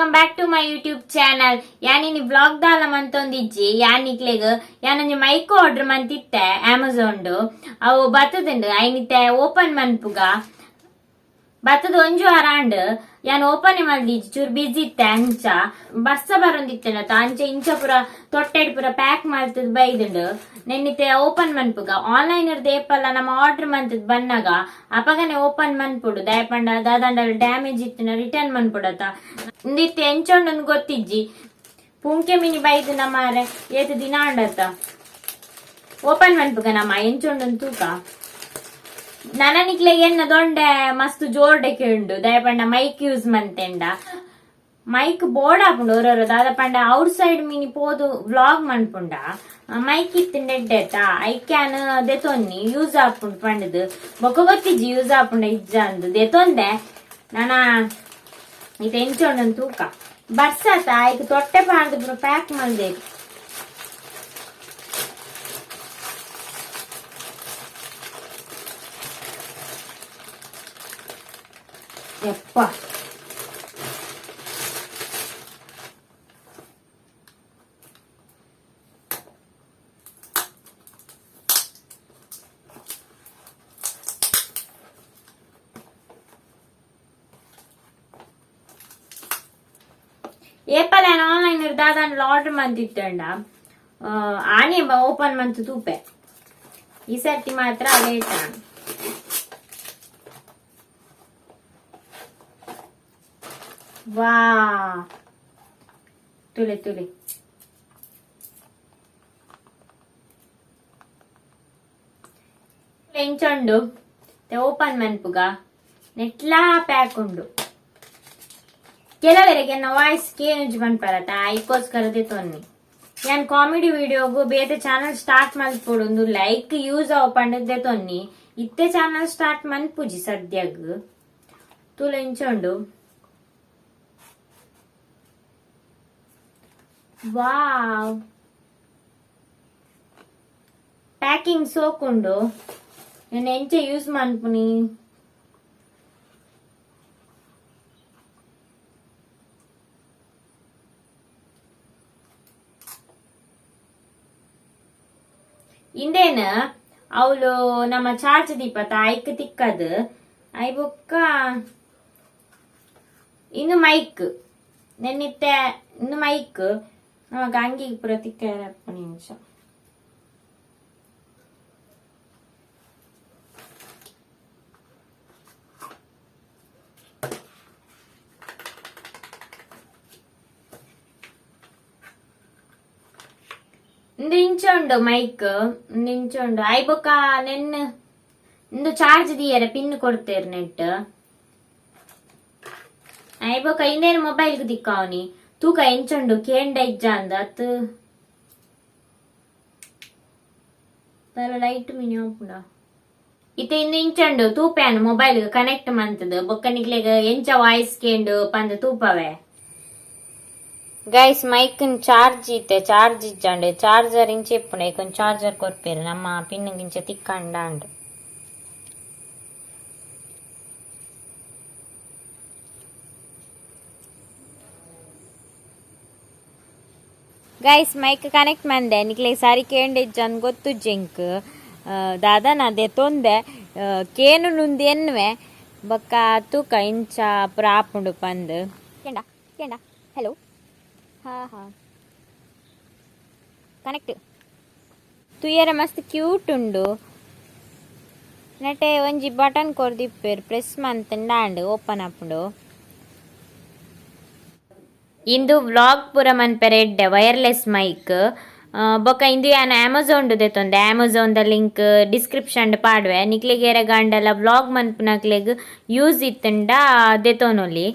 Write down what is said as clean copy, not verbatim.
Welcome back to my YouTube channel. ಯಾನಿನಿ blog ದಾಲ ಮಂತೊಂದಿಜ್ಜಿ ಯಾನಿಕ್ಲೆಗ್ ಯಾನೊಂಜಿ ಮೈಕ್ ಆರ್ಡರ್ ಮಂತಿತ್ತೆ ಅಮೆಝಾನ್ಡು. ಅವು ಬತ್ತದುಂಡು ಐನಿತ್ತೆ ಓಪನ್ ಮನ್ಪುಗ ಬತ್ತದ ಒಂಜು ವಾರಾಂಡ್ ಯಾನ್ ಓಪನ್ ಮಲ್ದಿಜ್ಜಿ ಚೂರು ಬಿಸಿ ಇತ್ತೆ ಅಂಚ ಬಸ್ಸ ಬರೊಂದಿತ್ತೆನತ ಅಂಚ ಇಂಚ ಪುರ ತೊಟ್ಟೆಡ್ ಪುರ ಪ್ಯಾಕ್ ಮಾಡ್ತದ ಬೈದುಂಡು ನೆನ್ನಿತ್ತೆ ಓಪನ್ ಮನ್ಪುಗ ಆನ್ಲೈನ್ ಇರ್ದ ಏಪಲ್ಲ ನಮ್ಮ ಆರ್ಡರ್ ಮಂತದ್ ಬನ್ನಾಗ ಅಪಗನೆ ಓಪನ್ ಮನ್ಪುಡು ದಯಪಂಡ ದಾದಂಡ ಡ್ಯಾಮೇಜ್ ಇತ್ತಿನ ರಿಟರ್ನ್ ಮನ್ಪುಡತ ಇಂದಿತ್ತೆ ಎಂಚೊಂಡೊಂದು ಗೊತ್ತಿಜ್ಜಿ ಪುಂಕೆ ಮಿನಿ ಬೈದು ನಮ್ಮಾರೆ ಏತು ದಿನ ಅಂಡತ ಓಪನ್ ಮನ್ಪುಗ ನಮ್ಮ ಎಂಚೊಂಡೊಂದು ತೂಕ ನನ್ನ ನಿಕ್ಲೆಗ್ ಎನ್ನ ದೊಂಡೆ ಮಸ್ತ್ ಜೋರ್ಡೆಕೆ ಉಂಡು ದಯಪಂಡ ಮೈಕ್ ಯೂಸ್ ಮಂತೆಂಡ ಮೈಕ್ ಬೋರ್ಡ್ ಹಾಪುಂಡು ಒರೊರು ದಾದ ಪಂಡ ಔಟ್ ಸೈಡ್ ಮಿನಿ ಪೋದು ವ್ಲಾಗ್ ಮನ್ಪುಂಡ ಮೈಕ್ ಇತ್ತಿಂಡ ಎಡ್ಡೆತ ಐಕ್ಯಾನ್ ದೆತೊನ್ನಿ ಯೂಸ್ ಹಾಪುಂಡು ಪಂಡದು ಬೊಕ ಗೊತ್ತಿಜ್ಜಿ ಯೂಸ್ ಹಾಪುಂಡ ಇಜ್ಜ ಅಂದು ದೆತೊಂದೆ ನಾನ ಇದು ಎಂಚೊಂಡನ್ ತೂಕ ಬರ್ಸತ ಐಕ್ ತೊಟ್ಟೆ ಪಾಡ್ದು ಪುರ ಪ್ಯಾಕ್ ಮಲ್ದೆ ಯಪ್ಪ ಏಪಲ್ ಆನ್ಲೈನ್ ಇರ್ದಾದ ಆರ್ಡರ್ ಮಂತಿತ್ತಂಡ ಆನೆ ಓಪನ್ ಮಂತ್ ತೂಪೆ ಈ ಸರ್ತಿ ಮಾತ್ರ ಲೇಟ್ ಆನ್ ವಾ ತುಲೆ ತುಲೆ ಎಂಚೊಂಡು ಓಪನ್ ಮನ್ಪುಗ ನೆಟ್ಲಾ ಪ್ಯಾಕ್ ಉಂಡು ಕೆಲವರಿಗೆ ನನ್ನ ವಾಯ್ಸ್ ಕೇನುಜ್ ಮನ್ಪರತ ಐಕೋಸ್ಕರದೆ ತೊನ್ನಿ ಯಾನ್ ಕಾಮಿಡಿ ವಿಡಿಯೋಗು ಬೇತೆ ಚಾನಲ್ ಸ್ಟಾರ್ಟ್ ಮಲ್ಪೊಡು ಲೈಕ್ ಯೂಸ್ ಅವ ಪಂಡದೆ ತೊನ್ನಿ ಇತ್ತೆ ಚಾನಲ್ ಸ್ಟಾರ್ಟ್ ಮನ್ಪುಜಿ ಸದ್ಯಗ್ ತುಲೆ ಎಂಚೊಂಡು ವಾವ್ ಪ್ಯಾಕಿಂಗ್ ಸೋಕುಂಡು ನಾನು ಎಂಚ ಯೂಸ್ ಮನ್ಪುನಿ ಇಂದೇನ ಅವಳು ನಮ್ಮ ಚಾರ್ಜ್ ದೀಪತ ಐಕ್ ತಿಕ್ಕದು ಐ ಬೊಕ್ಕ ಇನ್ನು ಮೈಕ್ ನೆನ್ನಿತ್ತೆ ಇನ್ನು ಮೈಕ್ ನಮಗ ಅಂಗಿಗೆ ಪುರ ತಿಕ್ಕ ನಿಮಿಷ ಇಂಚುಂಡು ಮೈಕ್ ಇಂಚುಂಡು ಐ ಬೊಕ್ಕ ನೆನ್ ಇಂದು ಚಾರ್ಜ್ ದಿಯರೆ ಪಿನ್ ಕೊಡ್ತೇರ್ ನೆಟ್ ಐ ಬೊಕ್ಕ ಇನ್ನೇನು ಮೊಬೈಲ್ ದಿಕ್ಕವನಿ ತೂಕ ಎಂಚುಂಡು ಕೇಂಡ ಇಜ್ಜ ಅಂದ ಅತ್ ಲೈಟ್ ಮಿನಿ ಆಪುಂಡ ಇತ್ತೆ ಇನ್ನು ಇಂಚುಂಡು ತೂಪ್ಯಾನು ಮೊಬೈಲ್ ಕನೆಕ್ಟ್ ಮಂತದ ಬೊಕ್ಕ ನಿಕ್ಲೆಗ್ ಎಂಚ ವಾಯ್ಸ್ ಕೇಂಡು ಪಂದ ತೂಪವೆ ಗೈಸ್ ಮೈಕ್ ಚಾರ್ಜ್ ಇತ್ತೆ ಚಾರ್ಜ್ ಇಜ್ಜಂಡೆ ಚಾರ್ಜರ್ ಇಂಚ ಇಪ್ಪುಂಡ ಐಕೊಂದು ಚಾರ್ಜರ್ ಕೊರ್ಪೇರು ನಮ್ಮ ಪಿನ್ ಇಂಚ ತಿಕ್ಕಂಡ ಅಂಡು ಗೈಸ್ ಮೈಕ್ ಕನೆಕ್ಟ್ ಮಂದೆ ನಿಕ್ಲೆ ಸಾರಿ ಕೇಂಡ ಇಜ್ಜಂದ್ ಗೊತ್ತು ಜೆಂಕ್ ದಾದನ ಅದೇ ತೊಂದೆ ಕೇನು ನುಂದಿ ಎನ್ವೆ ಬೊಕ್ಕ ತೂಕ ಇಂಚ ಪುರ ಆಪುಂಡು ಪಂದ್ ಕೇಂಡ ಕೇಂಡ ಹಲೋ ಹಾ ಹಾ ಕನೆಕ್ಟ್ ತುಯ್ಯರ ಮಸ್ತ್ ಕ್ಯೂಟ್ ಉಂಡು ನಟೆ ಒಂಜಿ ಬಟನ್ ಕೊರ್ದಿಪ್ಪೇರು ಪ್ರೆಸ್ ಮಂತಂಡ ಓಪನ್ ಆಪುಂಡು ಇಂದು ವ್ಲಾಗ್ ಪುರ ಮನ್ಪೆರೆ ಎಡ್ಡೆ ವೈರ್ಲೆಸ್ ಮೈಕ್ ಬೊಕ ಇಂದು ಯಾನ್ ಅಮೆಝಾನ್ ದೆತೊಂದೆ ಅಮೆಝಾನ್ ದ ಲಿಂಕ್ ಡಿಸ್ಕ್ರಿಪ್ಷನ್ ಪಾಡ್ವೆ ನಿಕ್ಲೆಗೇರೆ ಗಂಡಲ ವ್ಲಾಗ್ ಮನ್ಪುನಕ್ಲೆಗ್ ಯೂಸ್ ಇತ್ತಂಡ ದೆತೊನೊಲಿ